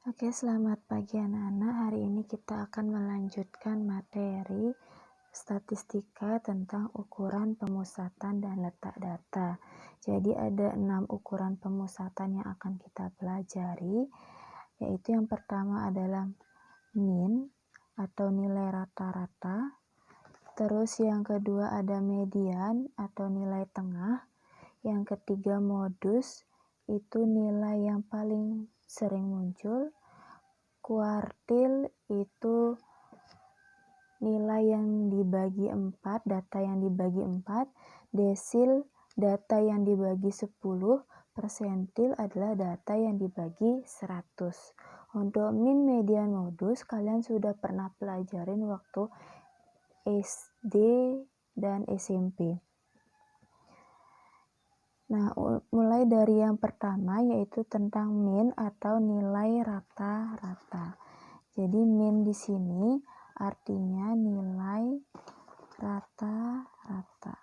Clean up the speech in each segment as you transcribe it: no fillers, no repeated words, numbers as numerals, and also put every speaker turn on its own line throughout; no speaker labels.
Oke, selamat pagi anak-anak. Hari ini kita akan melanjutkan materi statistika tentang ukuran pemusatan dan letak data. Jadi ada 6 ukuran pemusatan yang akan kita pelajari, yaitu yang pertama adalah mean atau nilai rata-rata. Terus yang kedua ada median atau nilai tengah. Yang ketiga modus, itu nilai yang paling sering muncul. Kuartil itu nilai yang dibagi 4, data yang dibagi 4, desil data yang dibagi 10, persentil adalah data yang dibagi 100. Untuk mean, median, modus kalian sudah pernah pelajarin waktu SD dan SMP. Nah, mulai dari yang pertama yaitu tentang mean atau nilai rata-rata. Jadi mean di sini artinya nilai rata-rata.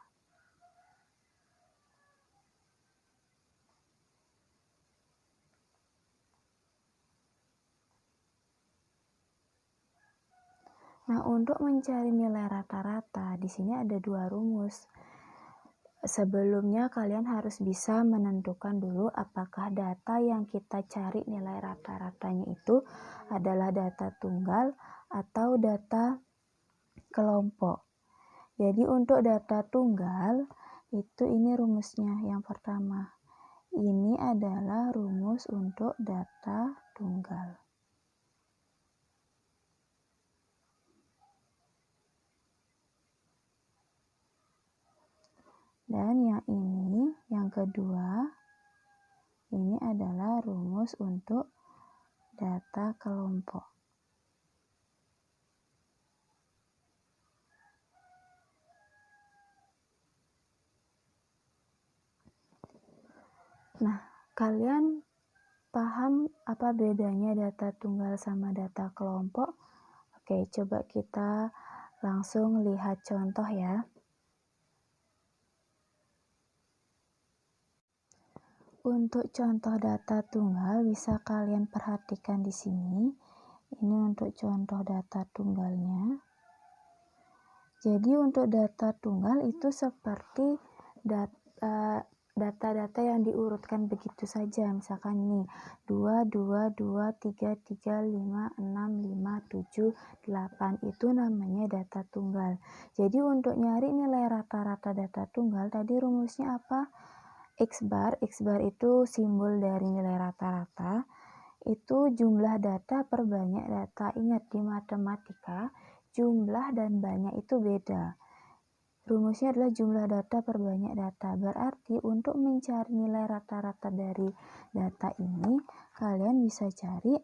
Nah, untuk mencari nilai rata-rata di sini ada 2 rumus. Sebelumnya kalian harus bisa menentukan dulu apakah data yang kita cari nilai rata-ratanya itu adalah data tunggal atau data kelompok. Jadi untuk data tunggal itu ini rumusnya yang pertama. Ini adalah rumus untuk data tunggal. Dan yang ini, yang kedua, ini adalah rumus untuk data kelompok. Nah, kalian paham apa bedanya data tunggal sama data kelompok? Oke, coba kita langsung lihat contoh ya. Untuk contoh data tunggal bisa kalian perhatikan di sini. Ini untuk contoh data tunggalnya. Jadi untuk data tunggal itu seperti data-data yang diurutkan begitu saja. Misalkan nih 2, 2, 2, 3, 3, 5, 6, 5, 7, 8 itu namanya data tunggal. Jadi untuk nyari nilai rata-rata data tunggal tadi rumusnya apa? X bar itu simbol dari nilai rata-rata, itu jumlah data per banyak data. Ingat di matematika, jumlah dan banyak itu beda. Rumusnya adalah jumlah data per banyak data. Berarti untuk mencari nilai rata-rata dari data ini, kalian bisa cari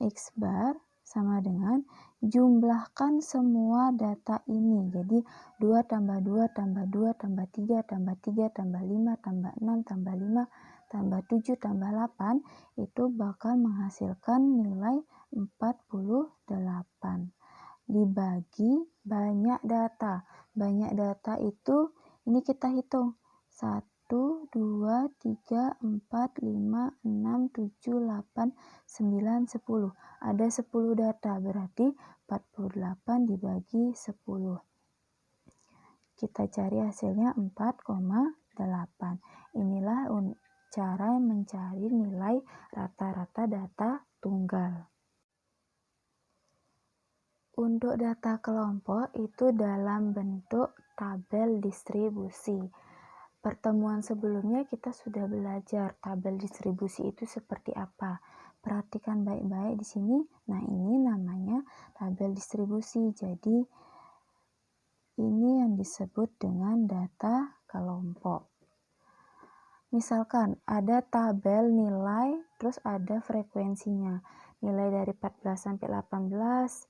X bar sama dengan jumlahkan semua data ini. Jadi 2 tambah 2 tambah 2 tambah 3 tambah 3 tambah 5 tambah 6 tambah 5 tambah 7 tambah 8 itu bakal menghasilkan nilai 48. Dibagi banyak data. Banyak data itu ini kita hitung. 1, 2, 3, 4, 5, 6, 7, 8, 9, 10. Ada 10 data, berarti 48 dibagi 10. Kita cari hasilnya 4,8. Inilah cara mencari nilai rata-rata data tunggal. Untuk data kelompok itu dalam bentuk tabel distribusi. Pertemuan sebelumnya kita sudah belajar tabel distribusi itu seperti apa. Perhatikan baik-baik di sini. Nah, ini namanya tabel distribusi. Jadi ini yang disebut dengan data kelompok. Misalkan ada tabel nilai, terus ada frekuensinya. Nilai dari 14 sampai 18,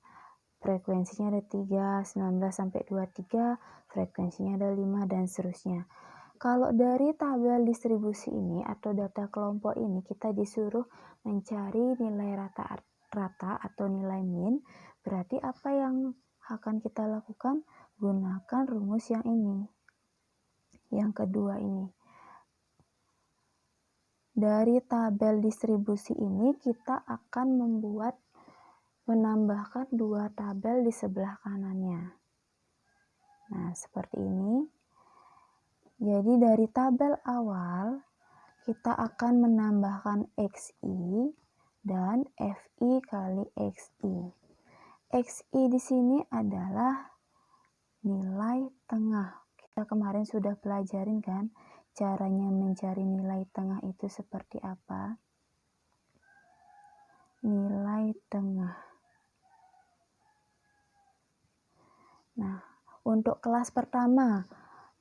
frekuensinya ada 3, 19 sampai 23, frekuensinya ada 5, dan seterusnya. Kalau dari tabel distribusi ini atau data kelompok ini kita disuruh mencari nilai rata-rata atau nilai mean, berarti apa yang akan kita lakukan? Gunakan rumus yang ini. Yang kedua ini. dari tabel distribusi ini kita akan menambahkan 2 tabel di sebelah kanannya. Nah, seperti ini. Jadi dari tabel awal kita akan menambahkan XI dan FI kali XI. XI di sini adalah nilai tengah. Kita kemarin sudah pelajarin kan caranya mencari nilai tengah itu seperti apa? Nilai tengah. Nah, untuk kelas pertama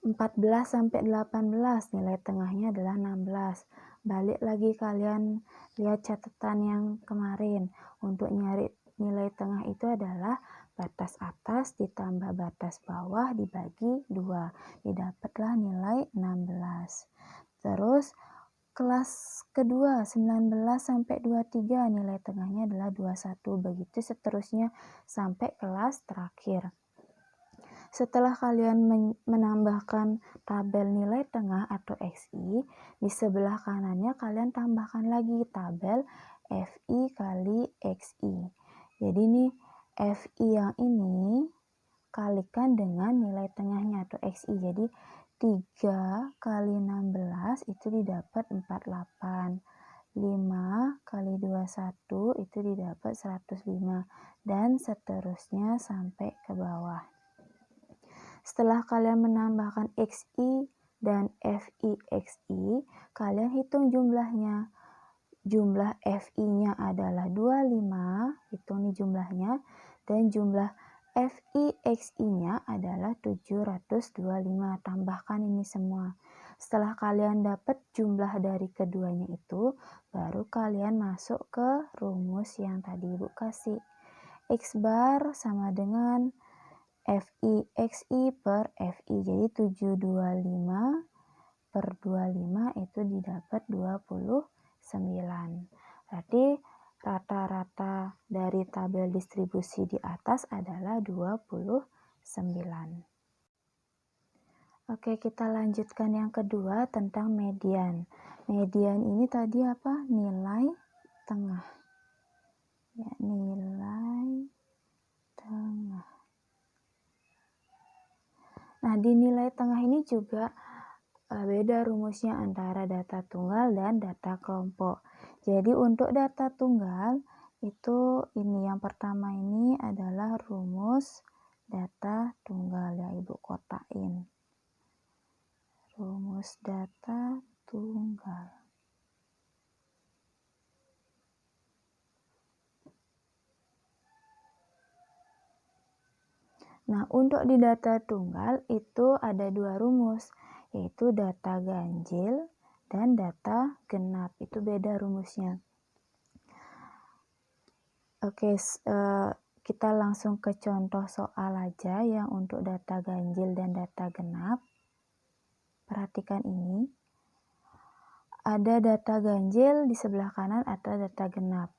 14 sampai 18 nilai tengahnya adalah 16. Balik lagi kalian lihat catatan yang kemarin. Untuk nyari nilai tengah itu adalah batas atas ditambah batas bawah dibagi 2. Didapatlah nilai 16. Terus kelas kedua 19 sampai 23 nilai tengahnya adalah 21. Begitu seterusnya sampai kelas terakhir. Setelah kalian menambahkan tabel nilai tengah atau XI, di sebelah kanannya kalian tambahkan lagi tabel FI kali XI. Jadi nih FI yang ini kalikan dengan nilai tengahnya atau XI. Jadi 3 kali 16 itu didapat 48. 5 kali 21 itu didapat 105 dan seterusnya sampai ke bawah. Setelah kalian menambahkan XI dan FI XI, kalian hitung jumlahnya. Jumlah FI-nya adalah 25, hitung nih jumlahnya, dan jumlah FI XI-nya adalah 725. Tambahkan ini semua. Setelah kalian dapat jumlah dari keduanya itu, baru kalian masuk ke rumus yang tadi Ibu kasih. X bar sama dengan FI XI per FI. Jadi 725 per 25 itu didapat 29. Berarti rata-rata dari tabel distribusi di atas adalah 29. Oke, kita lanjutkan yang kedua tentang median. Median ini tadi apa? Nilai tengah. Ya, nilai tengah. Nah, di nilai tengah ini juga beda rumusnya antara data tunggal dan data kelompok. Jadi untuk data tunggal itu ini yang pertama ini adalah rumus data tunggal ya Ibu kotain. Rumus data tunggal. Nah, untuk di data tunggal itu ada 2 rumus, yaitu data ganjil dan data genap. Itu beda rumusnya. Oke, kita langsung ke contoh soal aja yang untuk data ganjil dan data genap. Perhatikan ini. Ada data ganjil di sebelah kanan atau data genap.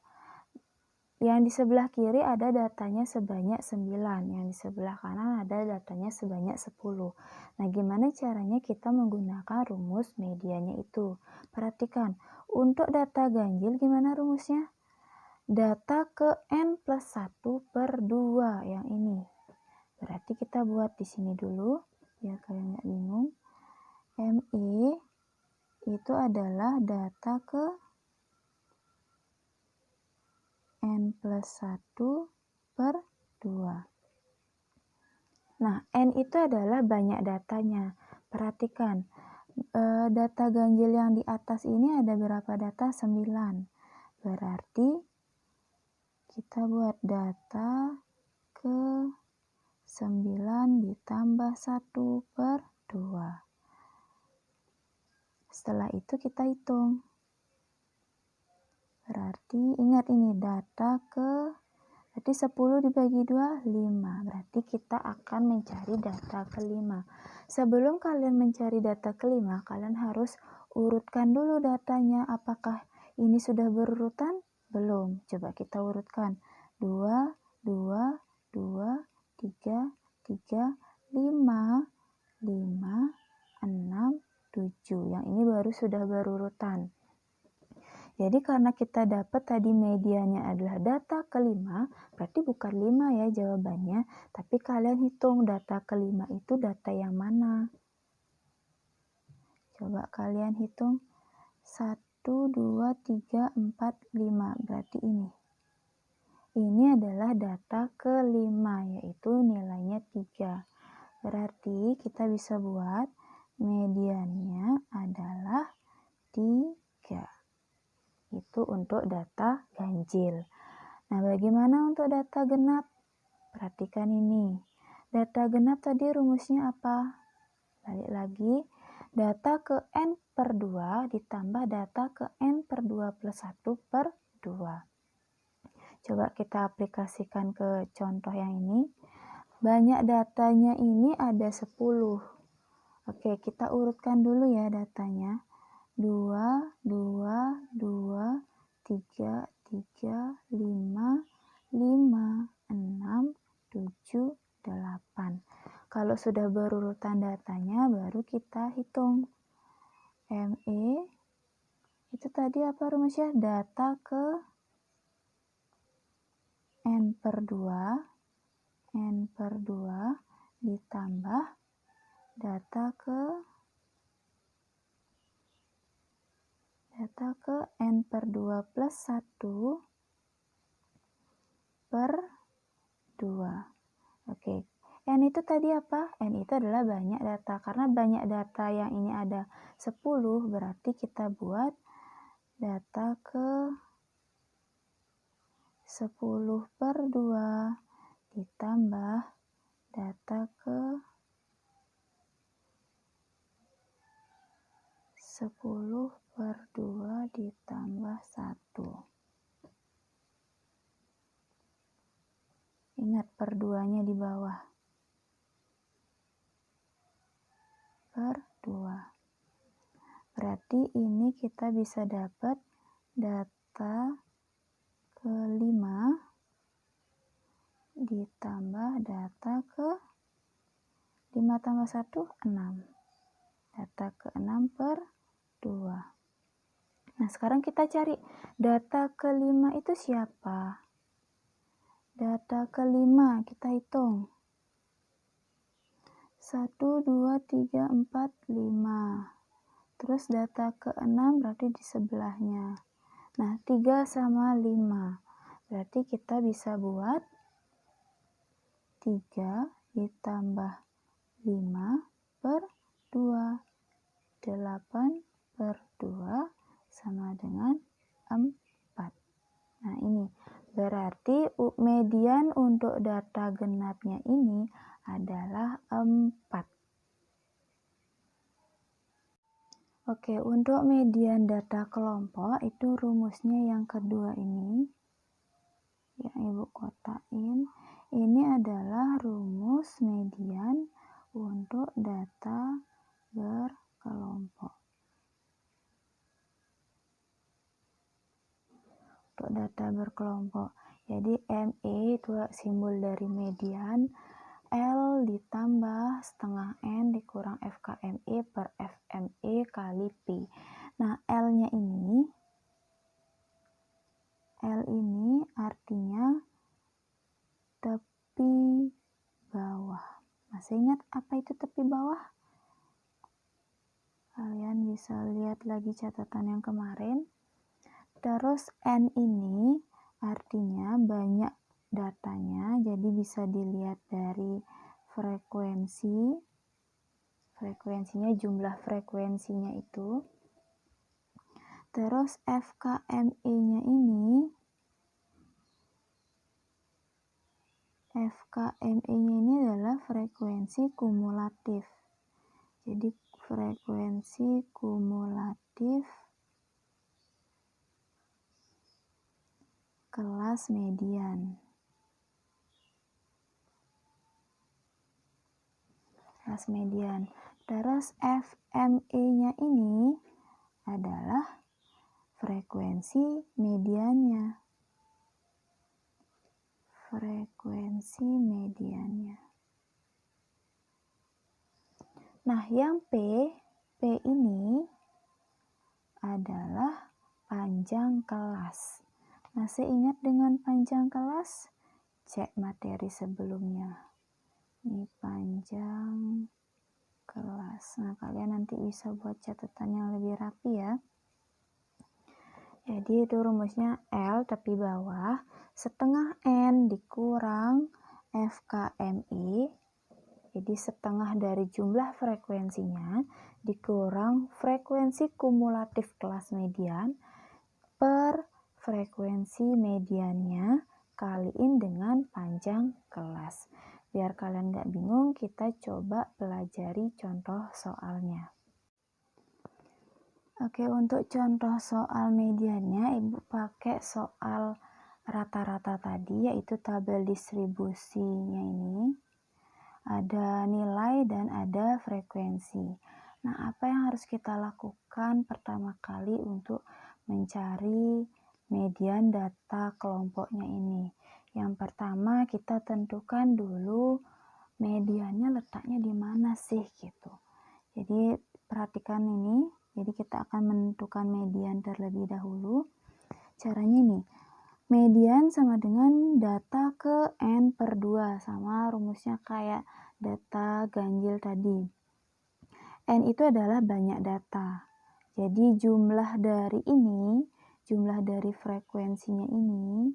Yang di sebelah kiri ada datanya sebanyak 9, yang di sebelah kanan ada datanya sebanyak 10. Nah, gimana caranya kita menggunakan rumus mediannya itu? Perhatikan, untuk data ganjil gimana rumusnya? Data ke N plus 1 per 2 yang ini. Berarti kita buat di sini dulu, biar kalian nggak bingung. MI itu adalah data ke N plus 1 per 2. Nah, N itu adalah banyak datanya. Perhatikan, data ganjil yang di atas ini ada berapa data? 9. Berarti kita buat data ke 9 ditambah 1 per 2. Setelah itu kita hitung. Berarti ingat ini berarti 10 dibagi 2, 5. Berarti kita akan mencari data ke-5. Sebelum kalian mencari data ke-5, kalian harus urutkan dulu datanya. Apakah ini sudah berurutan? Belum. Coba kita urutkan. 2, 2, 2, 3, 3, 5, 5, 6, 7. Yang ini baru sudah berurutan. Jadi karena kita dapat tadi mediannya adalah data kelima, berarti bukan 5 ya jawabannya, tapi kalian hitung data kelima itu data yang mana. Coba kalian hitung 1, 2, 3, 4, 5, berarti ini. Ini adalah data kelima, yaitu nilainya 3. Berarti kita bisa buat mediannya adalah 3. Itu untuk data ganjil. Nah, bagaimana untuk data genap? Perhatikan ini. Data genap tadi rumusnya apa? Balik lagi. Data ke N per 2 ditambah data ke N per 2 plus 1 per 2. Coba kita aplikasikan ke contoh yang ini. Banyak datanya ini ada 10. Oke, kita urutkan dulu ya datanya. 2, 2, 2, 3, 3, 5, 5, 6, 7, 8. Kalau sudah berurutan datanya, baru kita hitung. ME itu tadi apa rumusnya? Data ke N per 2, N per 2 ditambah data ke N per 2 plus 1 per 2. Oke, N itu tadi apa? N itu adalah banyak data. Karena banyak data yang ini ada 10, berarti kita buat data ke 10 per 2 ditambah data ke 10 per 2 ditambah 1. Ingat per 2-nya di bawah. Per 2. Berarti ini kita bisa dapat data kelima ditambah data ke 5 tambah 1, 6. Data ke 6 per 2. Nah, sekarang kita cari data kelima itu siapa? Data kelima kita hitung. 1, 2, 3, 4, 5. Terus data ke-6 berarti di sebelahnya. Nah, 3 sama 5. Berarti kita bisa buat 3 ditambah 5 per 2. 8 per 2 sama dengan 4. Nah, ini berarti median untuk data genapnya ini adalah 4. Oke, untuk median data kelompok itu rumusnya yang kedua ini. Yang Ibu kotain. Ini adalah rumus median untuk data berkelompok. Untuk data berkelompok. Jadi ME itu simbol dari median, L ditambah setengah N dikurang FKME per FME kali P. Nah, L ini artinya tepi bawah. Masih ingat apa itu tepi bawah? Kalian bisa lihat lagi catatan yang kemarin. Terus N ini artinya banyak datanya, jadi bisa dilihat dari frekuensinya, jumlah frekuensinya itu. Terus FKME-nya ini adalah frekuensi kumulatif. Jadi frekuensi kumulatif kelas median. Terus FME-nya ini adalah frekuensi mediannya. Nah, yang P ini adalah panjang kelas. Masih ingat dengan panjang kelas? Cek materi sebelumnya. Ini panjang kelas. Nah, kalian nanti bisa buat catatan yang lebih rapi ya. Jadi itu rumusnya L tepi bawah setengah N dikurang FKMI. Jadi setengah dari jumlah frekuensinya dikurang frekuensi kumulatif kelas median per frekuensi mediannya kaliin dengan panjang kelas. Biar kalian nggak bingung, kita coba pelajari contoh soalnya. Oke, untuk contoh soal mediannya, Ibu pakai soal rata-rata tadi, yaitu tabel distribusinya ini. Ada nilai dan ada frekuensi. Nah, apa yang harus kita lakukan pertama kali untuk mencari median data kelompoknya ini? Yang pertama, kita tentukan dulu mediannya letaknya di mana sih gitu. Jadi, perhatikan ini. Jadi kita akan menentukan median terlebih dahulu. Caranya nih, median sama dengan data ke N per 2, sama rumusnya kayak data ganjil tadi. N itu adalah banyak data. Jadi jumlah dari frekuensinya ini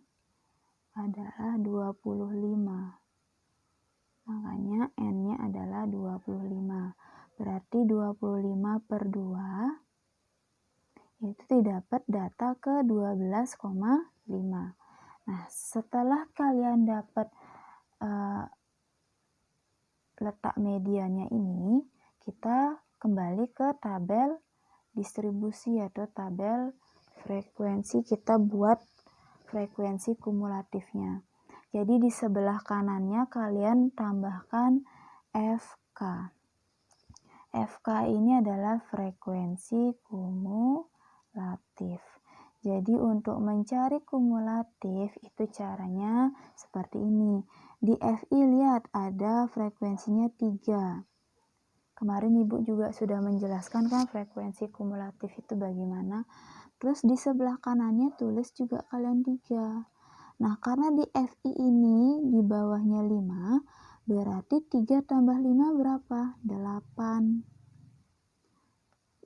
adalah 25. Makanya N-nya adalah 25. Berarti 25 per 2 itu didapat data ke 12,5. Nah, setelah kalian dapat letak mediannya ini, kita kembali ke tabel distribusi atau tabel frekuensi. Kita buat frekuensi kumulatifnya. Jadi di sebelah kanannya kalian tambahkan FK. FK ini adalah frekuensi kumulatif. Jadi untuk mencari kumulatif itu caranya seperti ini. Di FI lihat ada frekuensinya 3. Kemarin Ibu juga sudah menjelaskan kan frekuensi kumulatif itu bagaimana. Terus di sebelah kanannya tulis juga kalian 3. Nah, karena di FI ini di bawahnya 5, berarti 3 tambah 5 berapa? 8.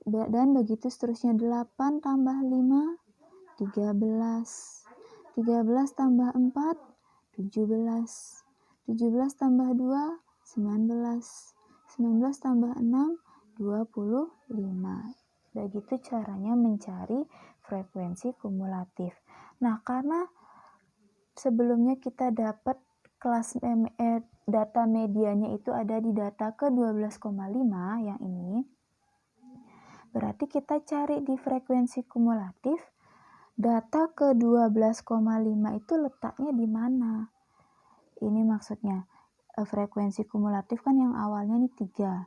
Dan begitu seterusnya, 8 tambah 5, 13. 13 tambah 4, 17. 17 tambah 2, 19. 19 tambah 6, 25. Begitu caranya mencari frekuensi kumulatif. Nah, karena sebelumnya kita dapat data medianya itu ada di data ke 12,5 yang ini. Berarti kita cari di frekuensi kumulatif data ke 12,5 itu letaknya di mana? Ini maksudnya frekuensi kumulatif kan yang awalnya ini 3.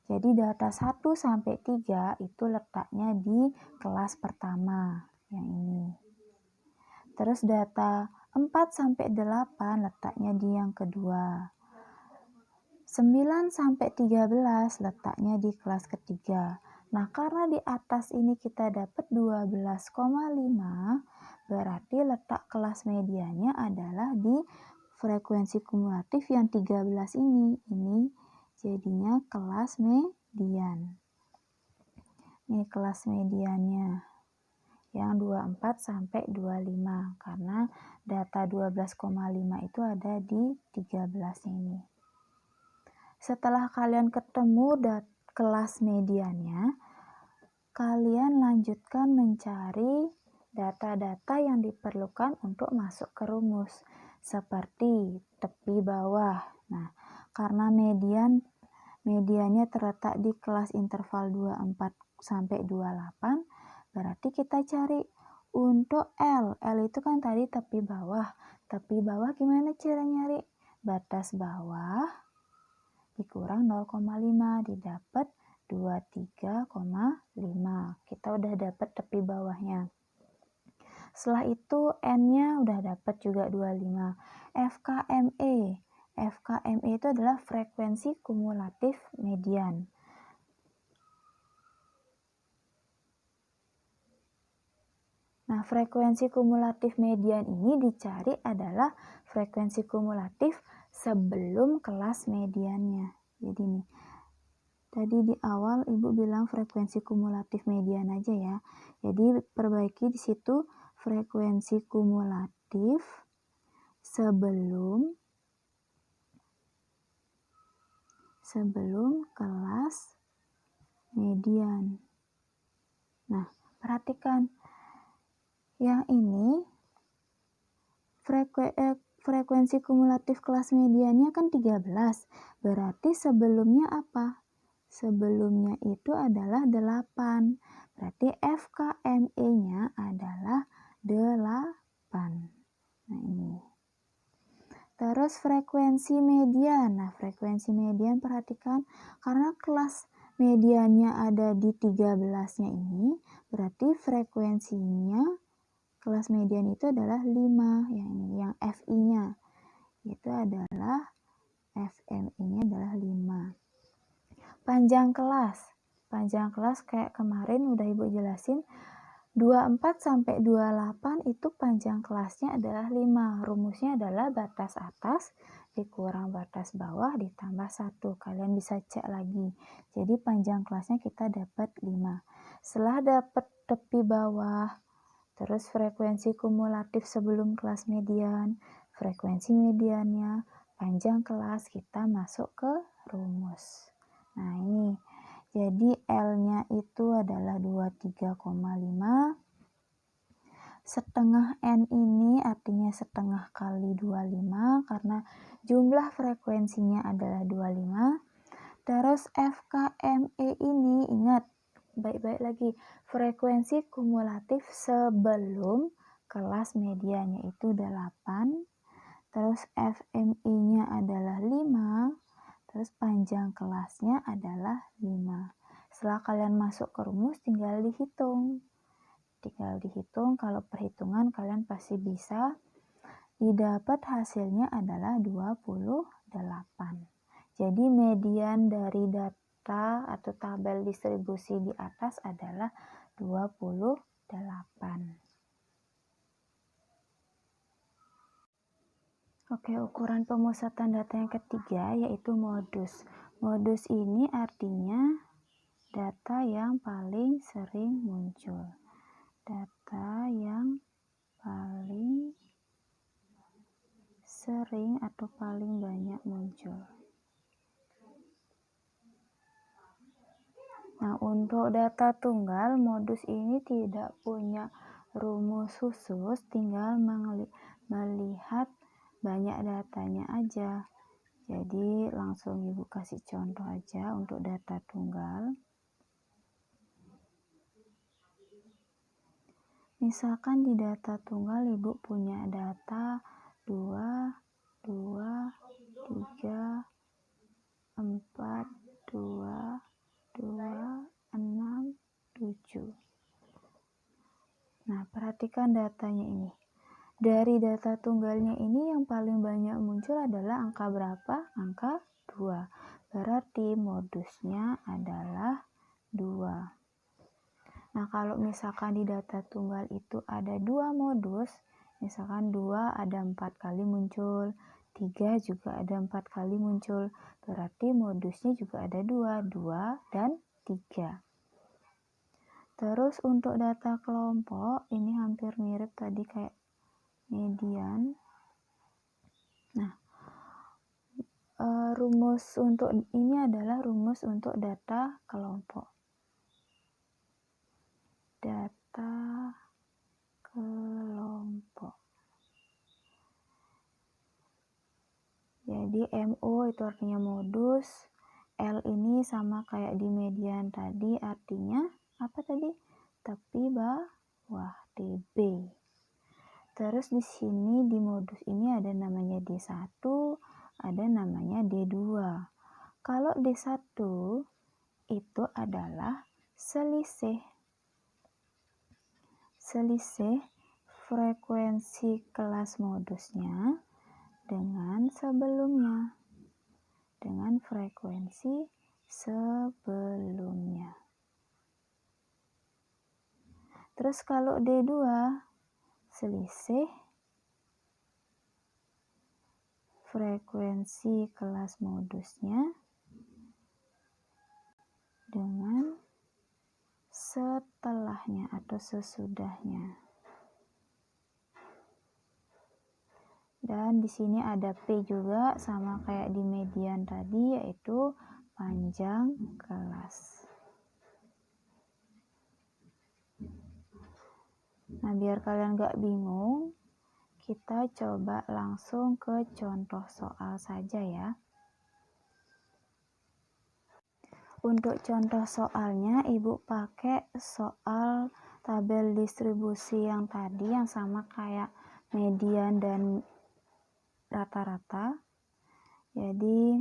Jadi data 1 sampai 3 itu letaknya di kelas pertama yang ini. Terus data 4 sampai 8 letaknya di yang kedua. 9 sampai 13 letaknya di kelas ketiga. Nah, karena di atas ini kita dapat 12,5, berarti letak kelas medianya adalah di frekuensi kumulatif yang 13 ini. Ini jadinya kelas median. Ini kelas mediannya yang 24 sampai 25 karena data 12,5 itu ada di 13 ini. Setelah kalian ketemu kelas mediannya, kalian lanjutkan mencari data-data yang diperlukan untuk masuk ke rumus seperti tepi bawah. Nah, karena mediannya terletak di kelas interval 24 sampai 28, berarti kita cari untuk L. L itu kan tadi tepi bawah. Tepi bawah gimana cara nyari? Batas bawah dikurang 0,5 didapat 23,5. Kita udah dapat tepi bawahnya. Setelah itu N-nya udah dapat juga 25. FKME. FKME itu adalah frekuensi kumulatif median. Nah, frekuensi kumulatif median ini dicari adalah frekuensi kumulatif sebelum kelas mediannya. Jadi nih, tadi di awal Ibu bilang frekuensi kumulatif median aja ya. Jadi perbaiki di situ frekuensi kumulatif sebelum kelas median. Nah, perhatikan yang ini frekuensi kumulatif kelas mediannya kan 13. Berarti sebelumnya apa? Sebelumnya itu adalah 8. Berarti FKME-nya adalah 8. Nah, ini. Terus frekuensi median. Nah, frekuensi median perhatikan karena kelas mediannya ada di 13-nya ini, berarti frekuensinya kelas median itu adalah 5, yang ini, yang FI-nya itu adalah FMI-nya adalah 5. Panjang kelas kayak kemarin udah Ibu jelasin, 24 sampai 28 itu panjang kelasnya adalah 5. Rumusnya adalah batas atas dikurang batas bawah ditambah 1. Kalian bisa cek lagi. Jadi panjang kelasnya kita dapat 5. Setelah dapat tepi bawah, terus frekuensi kumulatif sebelum kelas median, frekuensi mediannya, panjang kelas, kita masuk ke rumus. Nah, ini. Jadi L-nya itu adalah 23,5. Setengah N ini artinya setengah kali 25 karena jumlah frekuensinya adalah 25. Terus FKME ini ingat baik-baik lagi, frekuensi kumulatif sebelum kelas mediannya itu 8, terus FMI-nya adalah 5, terus panjang kelasnya adalah 5. Setelah kalian masuk ke rumus tinggal dihitung. Kalau perhitungan kalian pasti bisa. Didapat hasilnya adalah 28. Jadi median dari data atau tabel distribusi di atas adalah 28. Oke, ukuran pemusatan data yang ketiga yaitu modus. Modus ini artinya data yang paling sering muncul. Data yang paling sering atau paling banyak muncul. Nah, untuk data tunggal, modus ini tidak punya rumus khusus, tinggal melihat banyak datanya aja. Jadi, langsung Ibu kasih contoh aja untuk data tunggal. Misalkan di data tunggal Ibu punya data 2, 2, 3, 4, 2, 2, 6, 7. Nah, perhatikan datanya ini. Dari data tunggalnya ini yang paling banyak muncul adalah angka berapa? Angka 2. Berarti modusnya adalah 2. Nah, kalau misalkan di data tunggal itu ada 2 modus, misalkan 2 ada 4 kali muncul, 3 juga ada 4 kali muncul, berarti modusnya juga ada 2 dan 3. Terus untuk data kelompok, ini hampir mirip tadi kayak median. Nah, rumus untuk ini adalah rumus untuk data kelompok. Data kelompok. Jadi MO itu artinya modus, L ini sama kayak di median tadi, artinya apa tadi? Tepi bawah, DB. Terus di sini di modus ini ada namanya D1, ada namanya D2. Kalau D1 itu adalah selisih frekuensi kelas modusnya dengan sebelumnya, dengan frekuensi sebelumnya. Terus kalau D2, selisih frekuensi kelas modusnya dengan setelahnya atau sesudahnya. Dan di sini ada P juga sama kayak di median tadi, yaitu panjang kelas. Nah, biar kalian gak bingung, kita coba langsung ke contoh soal saja ya. Untuk contoh soalnya, Ibu pakai soal tabel distribusi yang tadi yang sama kayak median dan rata-rata. Jadi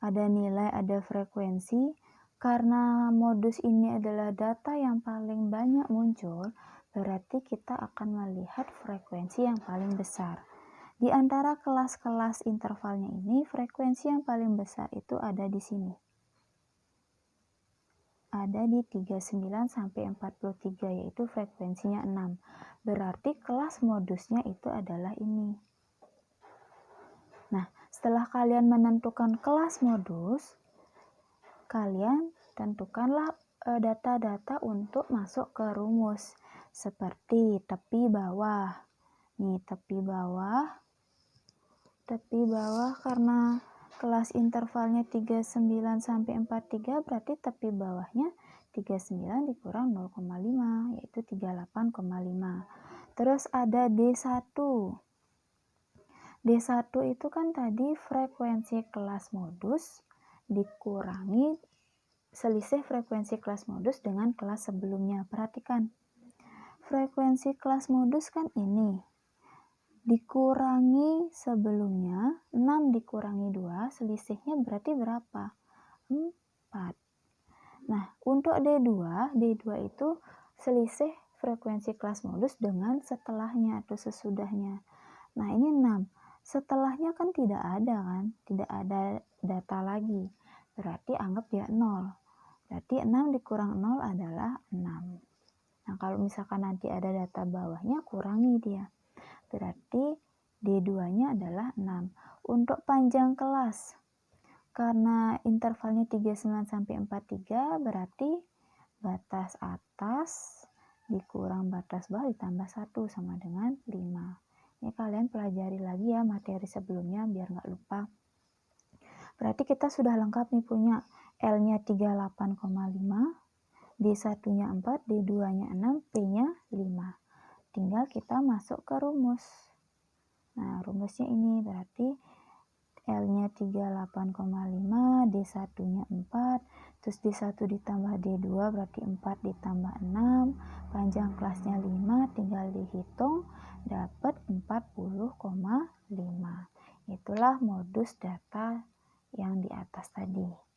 ada nilai, ada frekuensi. Karena modus ini adalah data yang paling banyak muncul, berarti kita akan melihat frekuensi yang paling besar. Di antara kelas-kelas intervalnya ini, frekuensi yang paling besar itu ada di sini. Ada di 39 sampai 43, yaitu frekuensinya 6. Berarti kelas modusnya itu adalah ini. Nah, setelah kalian menentukan kelas modus, kalian tentukanlah data-data untuk masuk ke rumus. Seperti tepi bawah. Nih, tepi bawah karena kelas intervalnya 39 sampai 43, berarti tepi bawahnya 39 dikurang 0,5, yaitu 38,5. Terus ada D1. D1 itu kan tadi frekuensi kelas modus dikurangi selisih frekuensi kelas modus dengan kelas sebelumnya. Perhatikan, frekuensi kelas modus kan ini. Dikurangi sebelumnya, 6 dikurangi 2, selisihnya berarti berapa? 4. Nah, untuk D2 itu selisih frekuensi kelas modus dengan setelahnya atau sesudahnya. Nah, ini 6. Setelahnya kan tidak ada kan? Tidak ada data lagi. Berarti anggap dia 0. Berarti 6 dikurang 0 adalah 6. Nah, kalau misalkan nanti ada data bawahnya, kurangi dia. Berarti D2-nya adalah 6. Untuk panjang kelas, karena intervalnya 39 sampai 43, berarti batas atas dikurang batas bawah ditambah 1 sama dengan 5. Ini kalian pelajari lagi ya materi sebelumnya biar nggak lupa. Berarti kita sudah lengkap nih punya L-nya 38,5, D1-nya 4, D2-nya 6, P-nya 5. Tinggal kita masuk ke rumus. Nah, rumusnya ini berarti L-nya 38,5, D1-nya 4, terus D1 ditambah D2 berarti 4 ditambah 6, panjang kelasnya 5, tinggal dihitung, dapat 40,5. Itulah modus data yang di atas tadi.